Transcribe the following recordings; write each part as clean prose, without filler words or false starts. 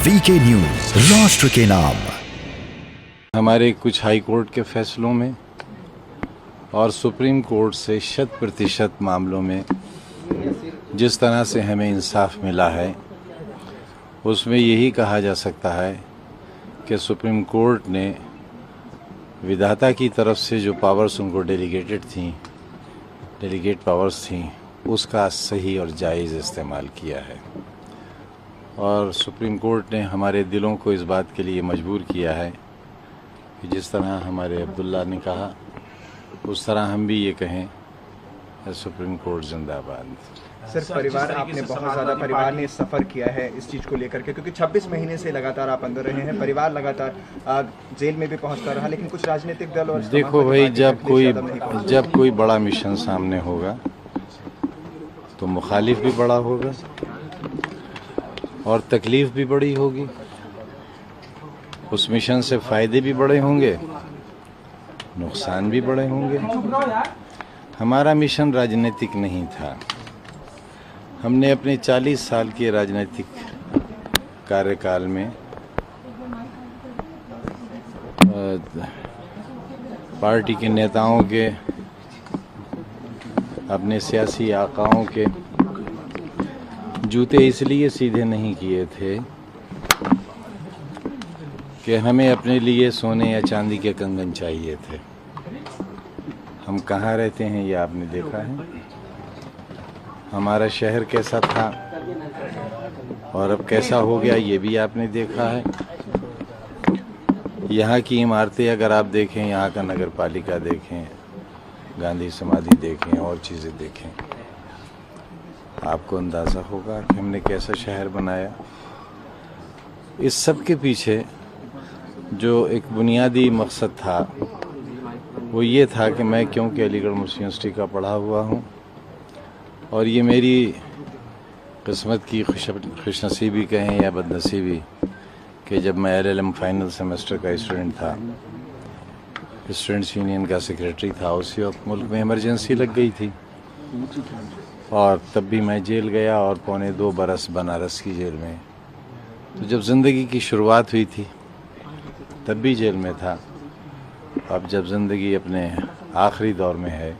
VK news, राष्ट्र के नाम। हमारे कुछ हाई कोर्ट के फैसलों में और सुप्रीम कोर्ट से 100% मामलों में जिस तरह से हमें इंसाफ मिला है, उसमें यही कहा जा सकता है कि सुप्रीम कोर्ट ने विधाता की तरफ से जो पावर्स उनको डेलीगेट पावर्स थी, उसका सही और जायज़ इस्तेमाल किया है। और सुप्रीम कोर्ट ने हमारे दिलों को इस बात के लिए मजबूर किया है कि जिस तरह हमारे अब्दुल्ला ने कहा, उस तरह हम भी ये कहें, सुप्रीम कोर्ट जिंदाबाद। सर, परिवार आपने बहुत ज़्यादा परिवार ने सफ़र किया है इस चीज़ को लेकर के, क्योंकि 26 महीने से लगातार आप अंदर रहे हैं, परिवार लगातार जेल में भी पहुंचता रहा, लेकिन कुछ राजनीतिक दल और देखो भाई, जब कोई बड़ा मिशन सामने होगा तो मुखालिफ भी बड़ा होगा और तकलीफ भी बड़ी होगी। उस मिशन से फ़ायदे भी बड़े होंगे, नुकसान भी बड़े होंगे। हमारा मिशन राजनीतिक नहीं था। हमने अपने 40 साल के राजनीतिक कार्यकाल में पार्टी के नेताओं के, अपने सियासी आकाओं के जूते इसलिए सीधे नहीं किए थे कि हमें अपने लिए सोने या चांदी के कंगन चाहिए थे। हम कहाँ रहते हैं ये आपने देखा है, हमारा शहर कैसा था और अब कैसा हो गया ये भी आपने देखा है। यहाँ की इमारतें अगर आप देखें, यहाँ का नगर पालिका देखें, गांधी समाधि देखें और चीज़ें देखें, आपको अंदाज़ा होगा कि हमने कैसा शहर बनाया। इस सब के पीछे जो एक बुनियादी मकसद था वो ये था कि मैं, क्योंकि अलीगढ़ मुस्लिम यूनिवर्सिटी का पढ़ा हुआ हूँ और ये मेरी किस्मत की खुशनसीबी कहें या बदनसीबी कि जब मैं LLM फाइनल सेमेस्टर का स्टूडेंट था, स्टूडेंट्स यूनियन का सेक्रेटरी था, उसी वक्त मुल्क में इमरजेंसी लग गई थी और तब भी मैं जेल गया और 1.25 बरस बनारस की जेल में। तो जब ज़िंदगी की शुरुआत हुई थी तब भी जेल में था। अब जब ज़िंदगी अपने आखिरी दौर में है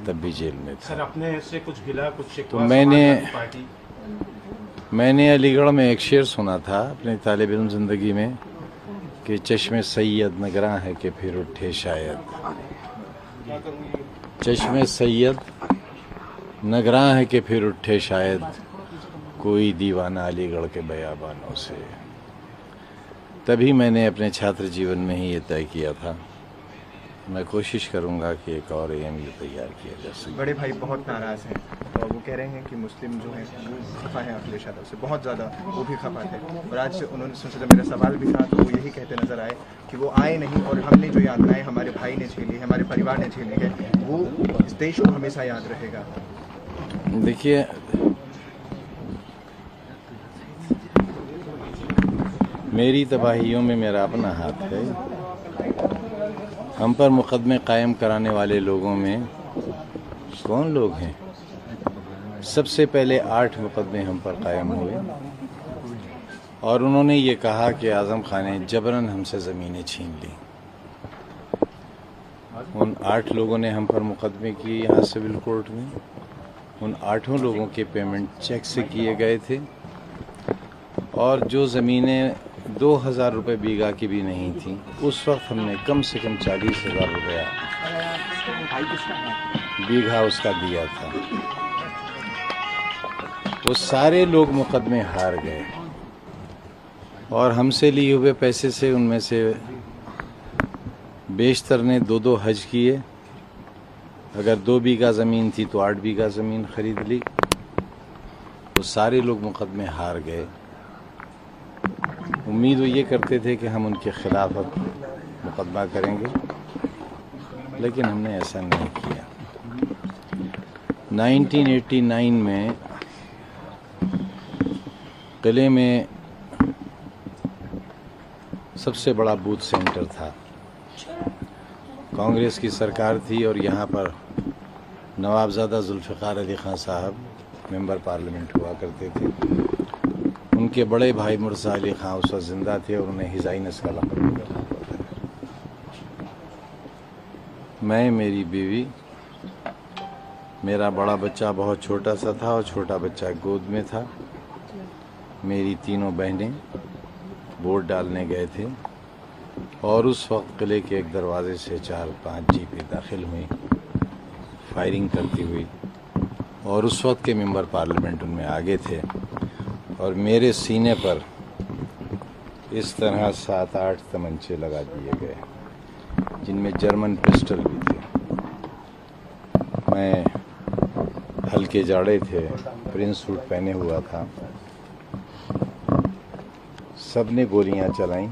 तब भी जेल में था। सर, अपने से कुछ गिला, कुछ शिकवा, तो मैंने अलीगढ़ में एक शेर सुना था अपने तालिब इल्म ज़िंदगी में कि चश्मे सैयद नगरां है कि फिर उठे शायद। चश्मे सैयद नगरां है कि फिर उठे शायद, कोई दीवाना अलीगढ़ के बयाबानों से। तभी मैंने अपने छात्र जीवन में ही ये तय किया था, मैं कोशिश करूंगा कि एक और AMU तैयार किया जा सके। बड़े भाई बहुत नाराज़ हैं और वो कह रहे हैं कि मुस्लिम जो है वो खफा है अखिलेश यादव से, बहुत ज़्यादा वो भी खफा थे। और आज उन्होंने संसद में मेरा सवाल भी था तो वो यही कहते नज़र आए कि वो आए नहीं और हमने जो यातनाएँ हमारे भाई ने झेली, हमारे परिवार ने झेली है, वो इस देश को हमेशा याद रहेगा। देखिए, मेरी तबाहियों में मेरा अपना हाथ है। हम पर मुकदमे कायम कराने वाले लोगों में कौन लोग हैं? सबसे पहले 8 मुकदमे हम पर कायम हुए और उन्होंने ये कहा कि आज़म खान ने जबरन हमसे ज़मीनें छीन ली। उन 8 लोगों ने हम पर मुकदमे किए यहाँ सिविल कोर्ट में। उन 8 लोगों के पेमेंट चेक से किए गए थे और जो ज़मीनें 2000 रुपये बीघा की भी नहीं थी, उस वक्त हमने कम से कम 40,000 रुपया बीघा उसका दिया था। वो सारे लोग मुकदमे हार गए और हमसे लिए हुए पैसे से उनमें से बेशतर ने 2-2 हज किए। अगर 2 बीघा ज़मीन थी तो 8 बीघा ज़मीन खरीद ली। वो सारे लोग मुकदमे हार गए। उम्मीद वो ये करते थे कि हम उनके खिलाफ अब मुकदमा करेंगे, लेकिन हमने ऐसा नहीं किया। 1989 में किले में सबसे बड़ा बूथ सेंटर था, कांग्रेस की सरकार थी और यहाँ पर नवाबजादा जुल्फ़िकार अली खान साहब मेंबर पार्लियामेंट हुआ करते थे। उनके बड़े भाई मुर्सा अली खां उस वक्त जिंदा थे और उन्हें हिजाइनस का लक़ब मिला। मैं, मेरी बीवी, मेरा बड़ा बच्चा बहुत छोटा सा था और छोटा बच्चा गोद में था। मेरी तीनों बहनें वोट डालने गए थे और उस वक्त किले के एक दरवाजे से 4-5 जीपें दाखिल हुई फायरिंग करती हुई और उस वक्त के मेंबर पार्लियामेंट उनमें आगे थे और मेरे सीने पर इस तरह 7-8 तमंचे लगा दिए गए जिनमें जर्मन पिस्टल भी थे। मैं हल्के जाड़े थे, प्रिंस सूट पहने हुआ था। सबने गोलियां चलाईं,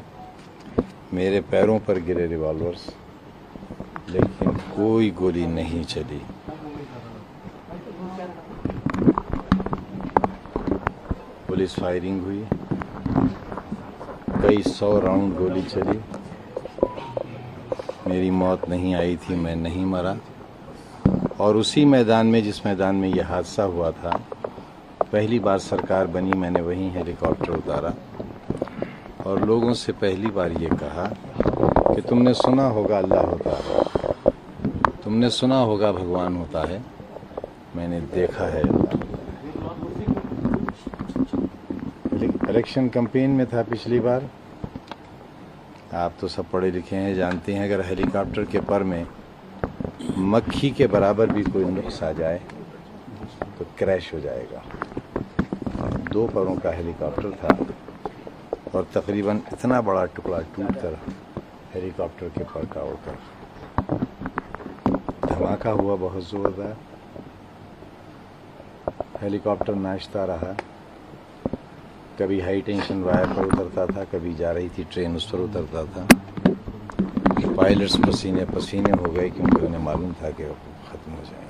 मेरे पैरों पर गिरे रिवॉल्वर्स, लेकिन कोई गोली नहीं चली। पुलिस फायरिंग हुई, कई 100 राउंड गोली चली। मेरी मौत नहीं आई थी, मैं नहीं मरा। और उसी मैदान में, जिस मैदान में यह हादसा हुआ था, पहली बार सरकार बनी, मैंने वहीं हेलीकॉप्टर उतारा और लोगों से पहली बार ये कहा कि तुमने सुना होगा अल्लाह होता है, तुमने सुना होगा भगवान होता है, मैंने देखा है अल्लाह। इलेक्शन कैंपेन में था पिछली बार। आप तो सब पढ़े लिखे हैं, जानते हैं अगर हेलीकॉप्टर के पर में मक्खी के बराबर भी कोई नुक्स आ जाए तो क्रैश हो जाएगा। 2 परों का हेलीकॉप्टर था और तकरीबन इतना बड़ा टुकड़ा टूटकर हेलीकॉप्टर के पर का उड़कर धमाका हुआ बहुत जोरदार। हेलीकॉप्टर नाचता रहा, कभी हाई टेंशन वायर पर उतरता था, कभी जा रही थी ट्रेन उस पर उतरता था। पायलट्स पसीने पसीने हो गए क्योंकि उन्हें मालूम था कि वो ख़त्म हो जाएंगे।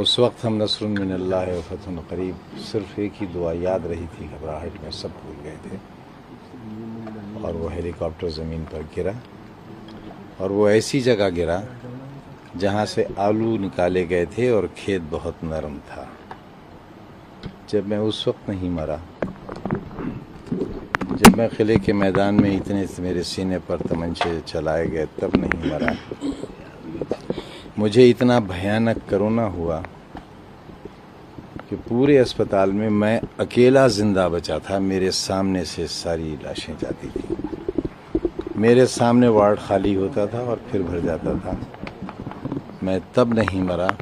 उस वक्त हम नस्रुन मिनल्लाह व फतहुन करीब, सिर्फ एक ही दुआ याद रही थी, घबराहट में सब भूल गए थे। और वो हेलीकॉप्टर ज़मीन पर गिरा और वो ऐसी जगह गिरा जहाँ से आलू निकाले गए थे और खेत बहुत नरम था। जब मैं उस वक्त नहीं मरा, जब मैं किले के मैदान में इतने मेरे सीने पर तमंचे चलाए गए, तब नहीं मरा। मुझे इतना भयानक कोरोना हुआ कि पूरे अस्पताल में मैं अकेला जिंदा बचा था। मेरे सामने से सारी लाशें जाती थी, मेरे सामने वार्ड खाली होता था और फिर भर जाता था। मैं तब नहीं मरा।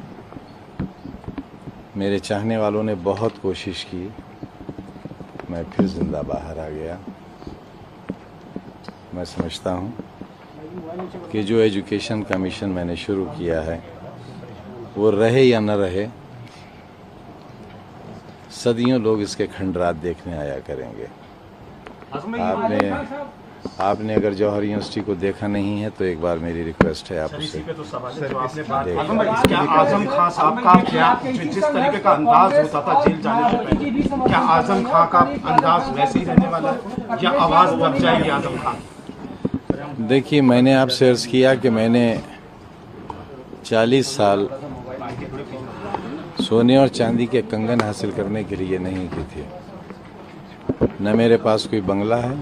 मेरे चाहने वालों ने बहुत कोशिश की, मैं फिर जिंदा बाहर आ गया। मैं समझता हूँ कि जो एजुकेशन का मिशन मैंने शुरू किया है वो रहे या न रहे, सदियों लोग इसके खंडरात देखने आया करेंगे। आपने अगर जौहर यूनिवर्सिटी को देखा नहीं है तो एक बार मेरी रिक्वेस्ट है आप उसे आजम खान साहब का क्या जिस तरीके का अंदाज होता था जेल जाने से पहले, क्या आजम खान का अंदाज वैसे ही रहने वाला है या आवाज दब जाएगी आजम खान? देखिए, मैंने आपसे अर्ज किया कि मैंने 40 साल सोने और चांदी के कंगन हासिल करने के लिए नहीं की थी। न मेरे पास कोई बंगला है।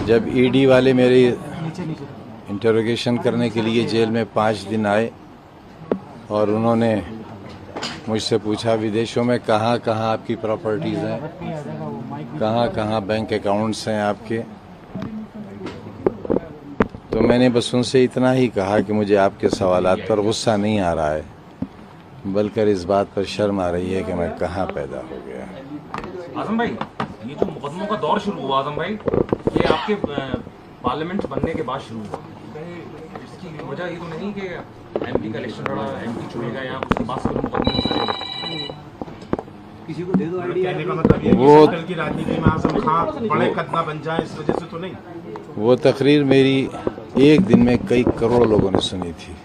जब ईडी वाले मेरी इंटरोगेशन करने के लिए जेल में 5 दिन आए और उन्होंने मुझसे पूछा विदेशों में कहाँ कहाँ आपकी प्रॉपर्टीज़ हैं, कहाँ कहाँ बैंक अकाउंट्स हैं आपके, तो मैंने बस उनसे इतना ही कहा कि मुझे आपके सवालात पर गुस्सा नहीं आ रहा है, बल्कि इस बात पर शर्म आ रही है कि मैं कहाँ पैदा हो गया। आजम भाई, ये जो मुकदमों का दौर शुरू हुआ आजम भाई, ये आपके पार्लियामेंट बनने के बाद शुरू हुआ। इसकी वजह ये तो नहीं कि एमपी का इलेक्शन लड़ा, एमपी चुनेगा या उसके बाद सब मुकदमे किसी को दे दो आइडिया। कहने का मतलब ये वो की राजनीति में आजम खान बड़े कदम बन जाए इस वजह से तो नहीं। वो तकरीर मेरी एक दिन में कई करोड़ लोगों ने सुनी थी।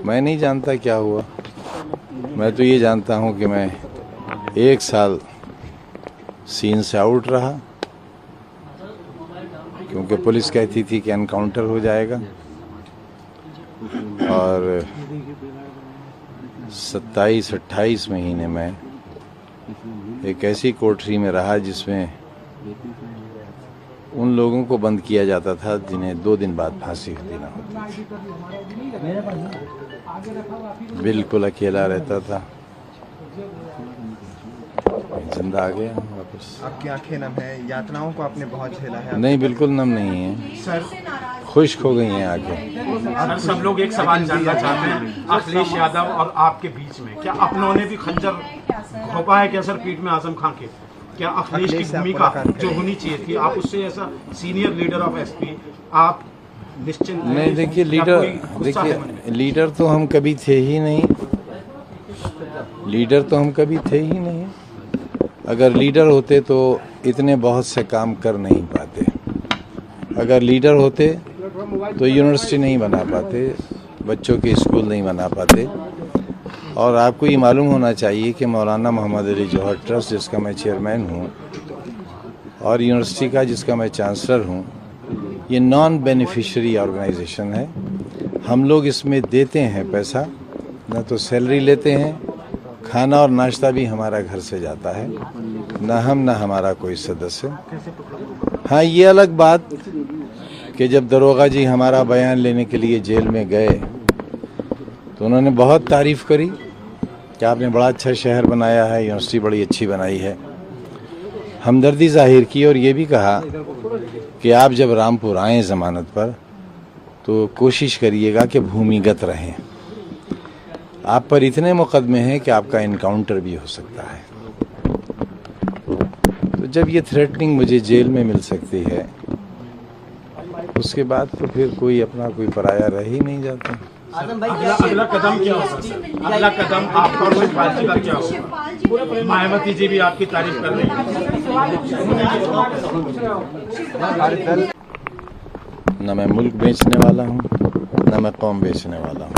मैं नहीं जानता क्या हुआ। मैं तो ये जानता हूँ कि मैं 1 साल सीन से आउट रहा क्योंकि पुलिस कहती थी कि एनकाउंटर हो जाएगा, और 27-28 महीने में एक ऐसी कोठरी में रहा जिसमें उन लोगों को बंद किया जाता था जिन्हें 2 दिन बाद फांसी देना होती थी। बिल्कुल अकेला रहता था, जिंदा आ गया वापस। आपकी आंखें नम है, यातनाओं को आपने बहुत झेला है। नहीं, बिल्कुल नम नहीं है सर, खुश्क हो गई हैं आंखें। सर, सब लोग एक सवाल जानना चाहते हैं अखिलेश यादव और आपके बीच में, क्या अपनों ने भी खंजर घोंपा है क्या सर पीठ में आजम खान के? क्या अखिलेश की भूमिका जो होनी चाहिए थी, आप उससे ऐसा सीनियर लीडर ऑफ एसपी आप निश्चिंत नहीं, देखिए लीडर तो हम कभी थे ही नहीं, लीडर तो हम कभी थे ही नहीं। अगर लीडर होते तो इतने बहुत से काम कर नहीं पाते, अगर लीडर होते तो यूनिवर्सिटी नहीं बना पाते, बच्चों के स्कूल नहीं बना पाते। और आपको ये मालूम होना चाहिए कि मौलाना मोहम्मद अली जौहर ट्रस्ट, जिसका मैं चेयरमैन हूँ, और यूनिवर्सिटी का जिसका मैं चांसलर हूँ, ये नॉन बेनिफिशियरी ऑर्गेनाइजेशन है। हम लोग इसमें देते हैं पैसा, न तो सैलरी लेते हैं, खाना और नाश्ता भी हमारा घर से जाता है, न हम न हमारा कोई सदस्य। हाँ, ये अलग बात कि जब दरोगा जी हमारा बयान लेने के लिए जेल में गए तो उन्होंने बहुत तारीफ करी कि आपने बड़ा अच्छा शहर बनाया है, यूनिवर्सिटी बड़ी अच्छी बनाई है। हमदर्दी जाहिर की और ये भी कहा कि आप जब रामपुर आएँ ज़मानत पर तो कोशिश करिएगा कि भूमिगत रहें। आप पर इतने मुकदमे हैं कि आपका इनकाउंटर भी हो सकता है। तो जब ये थ्रेटनिंग मुझे जेल में मिल सकती है, उसके बाद तो फिर कोई अपना कोई पराया रह ही नहीं जाता। अगला कदम क्या होगा? अगला कदम आपका और पार्टी का क्या होगा? मायावती जी भी आपकी तारीफ कर रही है। न मैं मुल्क बेचने वाला हूँ, न मैं कौम बेचने वाला हूँ।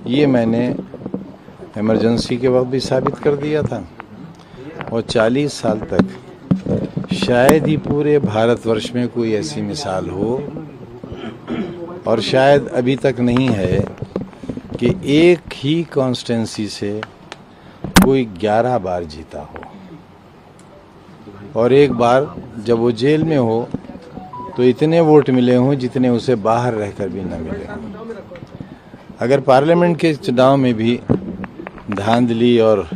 ये मैंने इमरजेंसी के वक्त भी साबित कर दिया था, और 40 साल तक शायद ही पूरे भारतवर्ष में कोई ऐसी मिसाल हो, और शायद अभी तक नहीं है, कि एक ही कॉन्स्टिट्यूंसी से कोई 11 बार जीता हो, और एक बार जब वो जेल में हो तो इतने वोट मिले हों जितने उसे बाहर रहकर भी न मिले हों। अगर पार्लियामेंट के चुनाव में भी धांधली और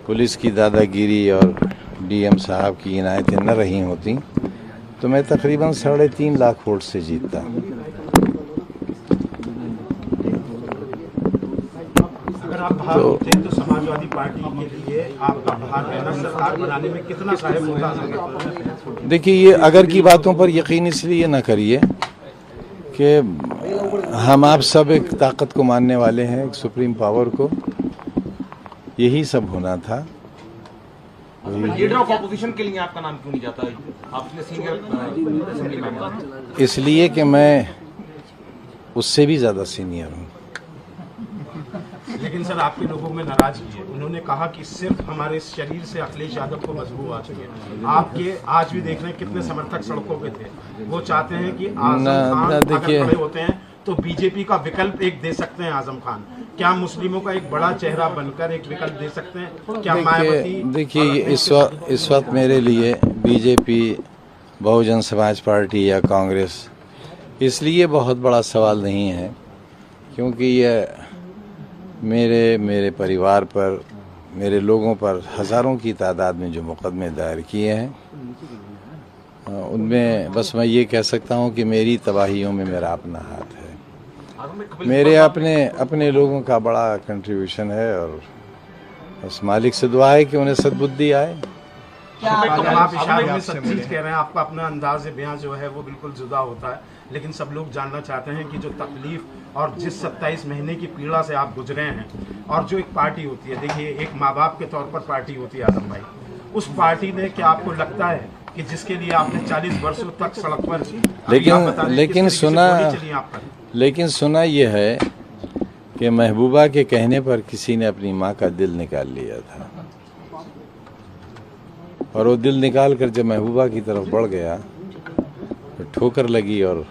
पुलिस की दादागिरी और डीएम साहब की इनायतें न रही होती तो मैं तकरीबन 3.5 लाख वोट से जीतता। अगर आप बाहर होते तो समाजवादी पार्टी के लिए आपका बाहर रहना सरकार बनाने में कितना सहायक होता? देखिए, ये अगर की बातों पर यकीन इसलिए न करिए कि हम आप सब एक ताकत को मानने वाले हैं, एक सुप्रीम पावर को। यही सब होना था। लीडर ऑफ ऑपोजिशन के लिए आपका नाम क्यों नहीं जाता? आपने सीनियर असेंबली मेंबर, इसलिए कि मैं उससे भी ज़्यादा सीनियर हूँ। लेकिन सर, आपके लोगों में नाराजगी है। उन्होंने कहा कि सिर्फ हमारे शरीर से अखिलेश यादव को बदबू आ चुकी है। आपके आज भी देख रहे हैं कितने समर्थक सड़कों पे थे। वो चाहते हैं कि आजम खान अगर खड़े होते हैं तो बीजेपी का विकल्प एक दे सकते हैं आजम खान। क्या मुस्लिमों का एक बड़ा चेहरा बनकर एक विकल्प दे सकते हैं? क्या मायावती? देखिए, इस वक्त मेरे लिए बीजेपी, बहुजन समाज पार्टी या कांग्रेस इसलिए बहुत बड़ा सवाल नहीं है, क्योंकि ये मेरे परिवार पर, मेरे लोगों पर हज़ारों की तादाद में जो मुकदमे दायर किए हैं, उनमें बस मैं ये कह सकता हूँ कि मेरी तबाहियों में मेरा अपना हाथ है। मेरे अपने लोगों का बड़ा कंट्रीब्यूशन है, और बस मालिक से दुआ है कि उन्हें सद्बुद्धि आए। आप इशारे में सब चीज कह रहे हैं, आपका अपना अंदाज बयां जो है वो बिल्कुल जुदा होता है, लेकिन सब लोग जानना चाहते हैं कि जो तकलीफ और जिस 27 महीने की पीड़ा से आप गुजरे हैं, और जो एक पार्टी होती है, देखिए एक माँ बाप के तौर पर पार्टी होती है आजम भाई, उस पार्टी ने क्या आपको लगता है कि जिसके लिए आपने 40 वर्षों तक सड़क पर, लेकिन सुना यह है कि महबूबा के कहने पर किसी ने अपनी माँ का दिल निकाल लिया था, और वो दिल निकाल कर जब महबूबा की तरफ बढ़ गया तो ठोकर लगी और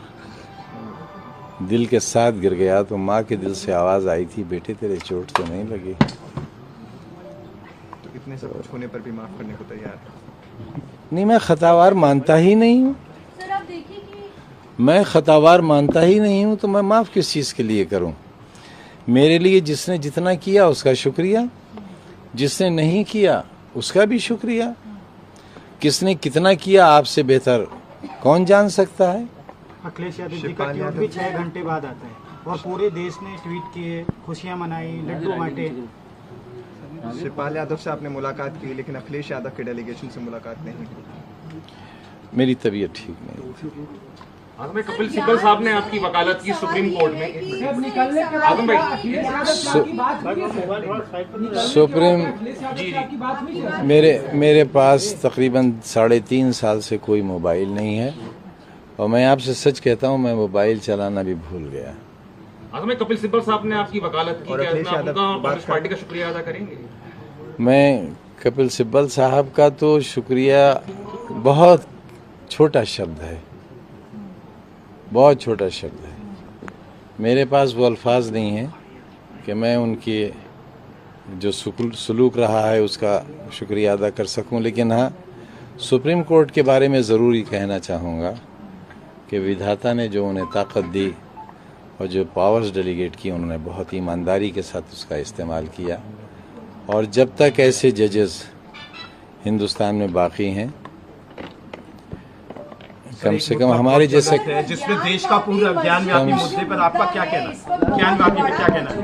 दिल के साथ गिर गया तो माँ के दिल से आवाज़ आई थी, बेटे तेरे चोट तो नहीं लगी। तो इतने सब कुछ होने पर भी माफ़ करने को तैयार है? नहीं, मैं खतावार मानता ही नहीं हूँ। सर आप देखिए कि मैं खतावार मानता ही नहीं हूँ तो मैं माफ़ किस चीज़ के लिए करूँ? मेरे लिए जिसने जितना किया उसका शुक्रिया, जिसने नहीं किया उसका भी शुक्रिया। किसने कितना किया आपसे बेहतर कौन जान सकता है? अखिलेश यादव जी का ट्वीट भी 6 घंटे बाद आता है और पूरे देश ने ट्वीट किए, खुशियां मनाई, लड्डू बांटे। शिवपाल यादव से आपने मुलाकात की लेकिन अखिलेश यादव के डेलीगेशन से मुलाकात नहीं की। मेरी तबीयत ठीक नहीं थी। आजम भाई, कपिल सिब्बल साहब ने आपकी वकालत की सुप्रीम कोर्ट में। आजम भाई, सुप्रीम मेरे पास तकरीबन 3.5 साल से कोई मोबाइल नहीं है और मैं आपसे सच कहता हूं, मैं मोबाइल चलाना भी भूल गया। आजम भाई, कपिल सिब्बल साहब ने आपकी वकालत की, क्या आप उनका कांग्रेस पार्टी का शुक्रिया अदा करेंगे? मैं कपिल सिब्बल साहब का तो शुक्रिया बहुत छोटा शब्द है, बहुत छोटा शब्द है। मेरे पास वो अल्फाज नहीं हैं कि मैं उनके जो सलूक रहा है उसका शुक्रिया अदा कर सकूं। लेकिन हाँ, सुप्रीम कोर्ट के बारे में ज़रूर ही कहना चाहूँगा कि विधाता ने जो उन्हें ताकत दी और जो पावर्स डेलीगेट की, उन्होंने बहुत ईमानदारी के साथ उसका इस्तेमाल किया। और जब तक ऐसे जजेस हिंदुस्तान में बाकी हैं, कम से कम हमारे जैसे, जिसमें देश का पूरा ज्ञान व्यापी मुद्दे पर आपका क्या कहना है? ज्ञान व्यापी पे क्या कहना है?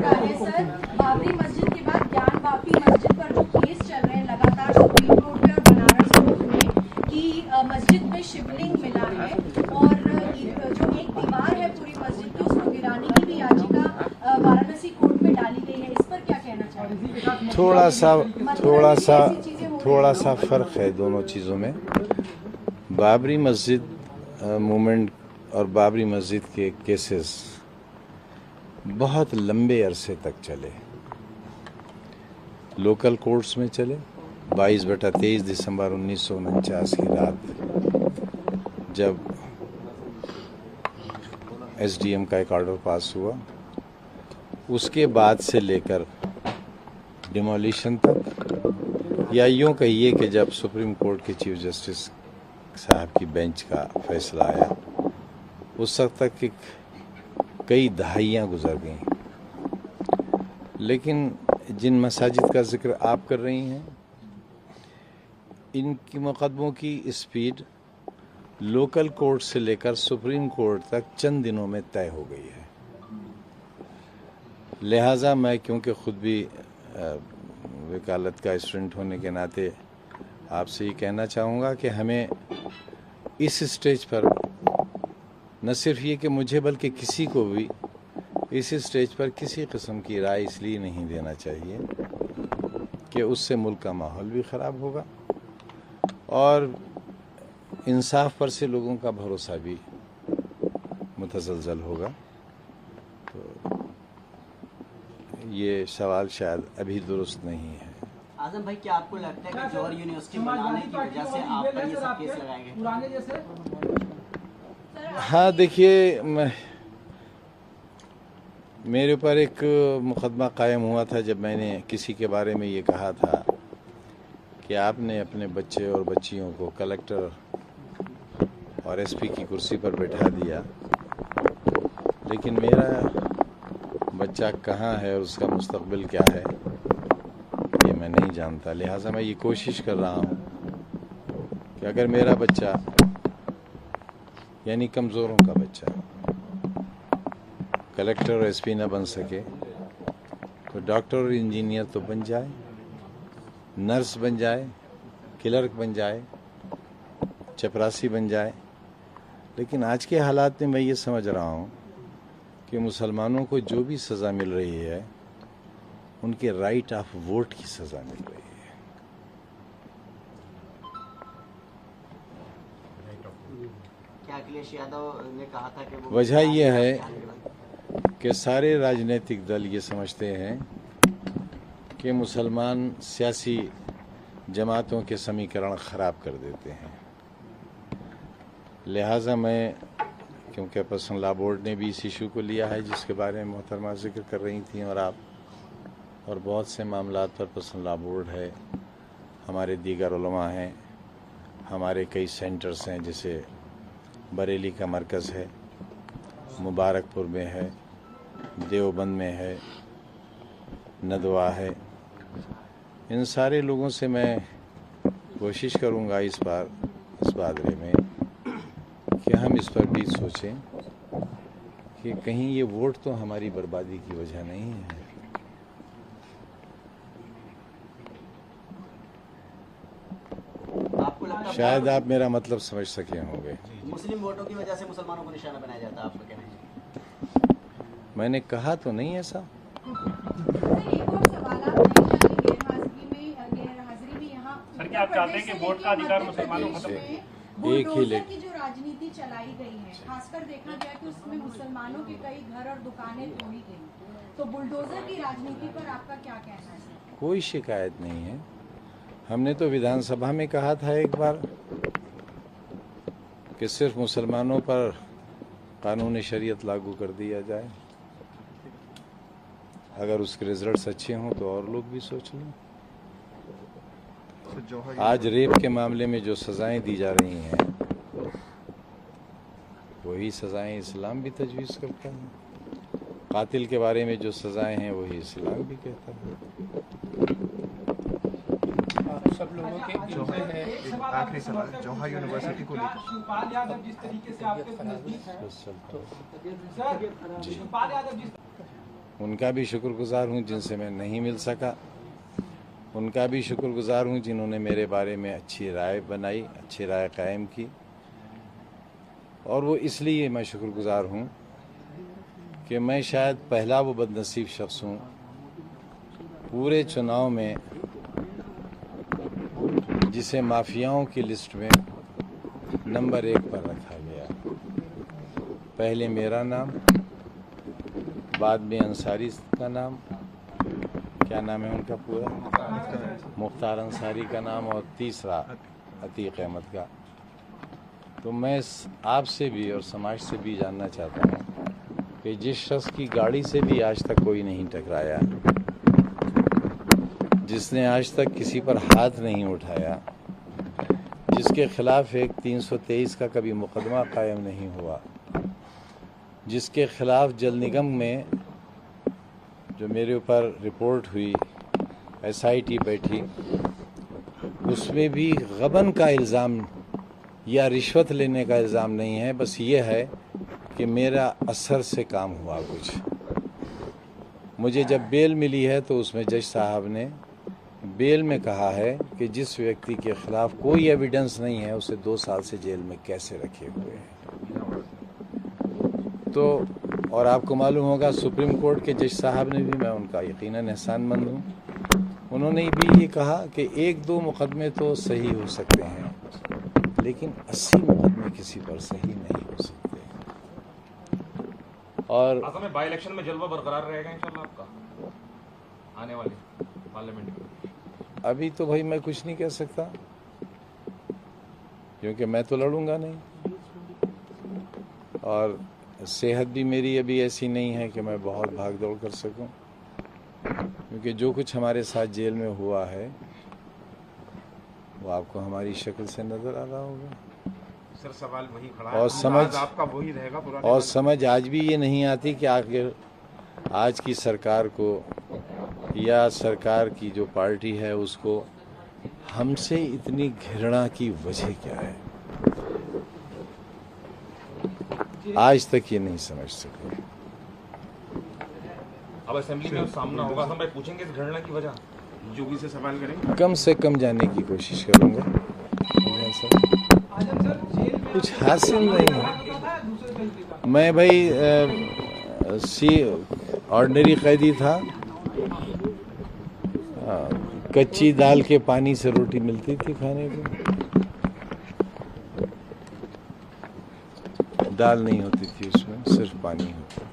बाबरी मस्जिद के बाद ज्ञान वापी मस्जिद पर जो केस चल रहे हैं लगातार सुप्रीम कोर्ट में और बनारस कोर्ट में कि मस्जिद में शिवलिंग मिला है और जो एक दीवार है पूरी मस्जिद की उसको गिराने की भी याचिका वाराणसी कोर्ट में डाली गई है, इस पर क्या कहना चाहेंगे? थोड़ा सा फर्क है दोनों चीज़ों में। बाबरी मस्जिद मूवमेंट और बाबरी मस्जिद के केसेस बहुत लंबे अरसे तक चले, लोकल कोर्ट्स में चले। 22/23 दिसंबर 1949 की रात जब एसडीएम का एक ऑर्डर पास हुआ, उसके बाद से लेकर डिमोलिशन तक, या यूँ कहिए कि जब सुप्रीम कोर्ट के चीफ जस्टिस साहब की बेंच का फैसला आया, उस वक्त तक कई दहाइयाँ गुजर गईं। लेकिन जिन मसाजिद का जिक्र आप कर रही हैं, इनकी मुकदमों की स्पीड लोकल कोर्ट से लेकर सुप्रीम कोर्ट तक चंद दिनों में तय हो गई है। लिहाजा मैं, क्योंकि खुद भी वकालत का स्टूडेंट होने के नाते आपसे ये कहना चाहूँगा कि हमें इस स्टेज पर न सिर्फ ये कि मुझे बल्कि किसी को भी इस स्टेज पर किसी किस्म की राय इसलिए नहीं देना चाहिए कि उससे मुल्क का माहौल भी ख़राब होगा और इंसाफ पर से लोगों का भरोसा भी मुतज़लज़ल होगा। तो ये सवाल शायद अभी दुरुस्त नहीं है। आजम भाई, क्या आपको लगता है कि जौहर यूनिवर्सिटी बनाने की वजह से आप पर ये सब केस लगाए गए? हाँ, देखिए, मेरे ऊपर एक मुकदमा कायम हुआ था जब मैंने किसी के बारे में ये कहा था कि आपने अपने बच्चे और बच्चियों को कलेक्टर और एसपी की कुर्सी पर बैठा दिया, लेकिन मेरा बच्चा कहाँ है और उसका मुस्तकबिल क्या है ये मैं नहीं जानता। लिहाजा मैं ये कोशिश कर रहा हूँ कि अगर मेरा बच्चा, यानी कमज़ोरों का बच्चा, कलेक्टर और एसपी न बन सके तो डॉक्टर और इंजीनियर तो बन जाए, नर्स बन जाए, क्लर्क बन जाए, चपरासी बन जाए। लेकिन आज के हालात में मैं ये समझ रहा हूँ कि मुसलमानों को जो भी सज़ा मिल रही है उनके राइट ऑफ वोट की सज़ा मिल रही है। क्या अखिलेश यादव ने कहा था कि वो वजह यह है कि सारे राजनीतिक दल ये समझते हैं कि मुसलमान सियासी जमातों के समीकरण ख़राब कर देते हैं। लिहाजा मैं क्योंकि पर्सनल लॉ बोर्ड ने भी इस इशू को लिया है जिसके बारे में मोहतरमा जिक्र कर रही थी, और आप, और बहुत से मामलात पर पर्सनल लॉ बोर्ड है, हमारे दीगर उलमा हैं, हमारे कई सेंटर्स हैं, जैसे बरेली का मरकज़ है, मुबारकपुर में है, देवबंद में है, नदवा है। इन सारे लोगों से मैं कोशिश करूंगा इस बारे में कि हम इस पर भी सोचें कि कहीं ये वोट तो हमारी बर्बादी की वजह नहीं है। आपको लगता है शायद आप मेरा मतलब समझ सके होंगे। मुस्लिम वोटों की वजह से मुसलमानों को निशाना बनाया जाता है, आपका कहना है? मैंने कहा तो नहीं ऐसा। एक और सवाल, आप गैरहाजिरी में यहाँ सर, क्या आप चाहते हैं कि वोट का अधिकार मुसलमानों को बुलडोजर की जो राजनीति चलाई गई है, खासकर देखा गया कि उसमें मुसलमानों के कई घर और दुकानें तोड़ी गई, तो बुलडोजर की राजनीति पर आपका क्या कहना है? कोई शिकायत नहीं है। हमने तो विधानसभा में कहा था एक बार कि सिर्फ मुसलमानों पर कानून शरीयत लागू कर दिया जाए। अगर उसके रिजल्ट्स अच्छे हों तो और लोग भी सोच लें। आज रेप के मामले में जो सजाएं दी जा रही हैं वही सजाएं इस्लाम भी तजवीज़ करता है। कातिल के बारे में जो सजाएं हैं वही इस्लाम भी कहता है। सब लोगों के एक आखिरी सवाल जौहर यूनिवर्सिटी को लेकर। शिवपाल यादव जिस तरीके से आपके नजदीक हैं, शिवपाल यादव जिस उनका भी शुक्रगुजार हूँ जिनसे मैं नहीं मिल सका, उनका भी शुक्रगुजार हूँ जिन्होंने मेरे बारे में अच्छी राय बनाई, अच्छी राय कायम की। और वो इसलिए मैं शुक्रगुजार हूँ कि मैं शायद पहला वो बदनसीब शख्स हूँ पूरे चुनाव में जिसे माफियाओं की लिस्ट में नंबर 1 पर रखा गया। पहले मेरा नाम, बाद में अंसारी का नाम, क्या नाम है उनका पूरा, मुख्तार अंसारी का नाम, और तीसरा अतीक अहमद का। तो मैं आपसे भी और समाज से भी जानना चाहता हूँ कि जिस शख्स की गाड़ी से भी आज तक कोई नहीं टकराया, जिसने आज तक किसी पर हाथ नहीं उठाया, जिसके खिलाफ एक 323 का कभी मुकदमा कायम नहीं हुआ, जिसके खिलाफ जल निगम में जो मेरे ऊपर रिपोर्ट हुई, SIT बैठी, उसमें भी गबन का इल्ज़ाम या रिश्वत लेने का इल्ज़ाम नहीं है, बस ये है कि मेरा असर से काम हुआ कुछ। मुझे जब बेल मिली है तो उसमें जज साहब ने बेल में कहा है कि जिस व्यक्ति के खिलाफ कोई एविडेंस नहीं है उसे 2 साल से जेल में कैसे रखे हुए हैं। तो और आपको मालूम होगा सुप्रीम कोर्ट के जज साहब ने भी, मैं उनका यकीनन एहसानमंद हूँ, उन्होंने भी ये कहा कि 1-2 मुकदमे तो सही हो सकते हैं लेकिन 80 मुकदमे किसी पर सही नहीं हो सकते। और असम में बाई इलेक्शन में जलवा बरकरार रहेगा इंशाल्लाह आपका आने वाले पार्लियामेंट में? अभी तो भाई मैं कुछ नहीं कह सकता क्योंकि मैं तो लड़ूंगा नहीं, और सेहत भी मेरी अभी ऐसी नहीं है कि मैं बहुत भाग दौड़ कर सकूं, क्योंकि जो कुछ हमारे साथ जेल में हुआ है वो आपको हमारी शक्ल से नजर आ रहा होगा। सर सवाल वही खड़ा और समझ आपका वही रहेगा पूरा, और समझ आज भी ये नहीं आती कि आखिर आज की सरकार को या सरकार की जो पार्टी है उसको हमसे इतनी घृणा की वजह क्या है, आज तक ये नहीं समझ सके। अब असेंबली में सामना होगा, हम भाई पूछेंगे इस घटना की वजह, जोगी से सवाल करेंगे, कम से कम जानने की कोशिश करूंगा। कुछ हासिल नहीं है। मैं भाई ऑर्डिनरी कैदी था, कच्ची दाल के पानी से रोटी मिलती थी खाने को, दाल नहीं होती थी उसमें, सिर्फ पानी होता।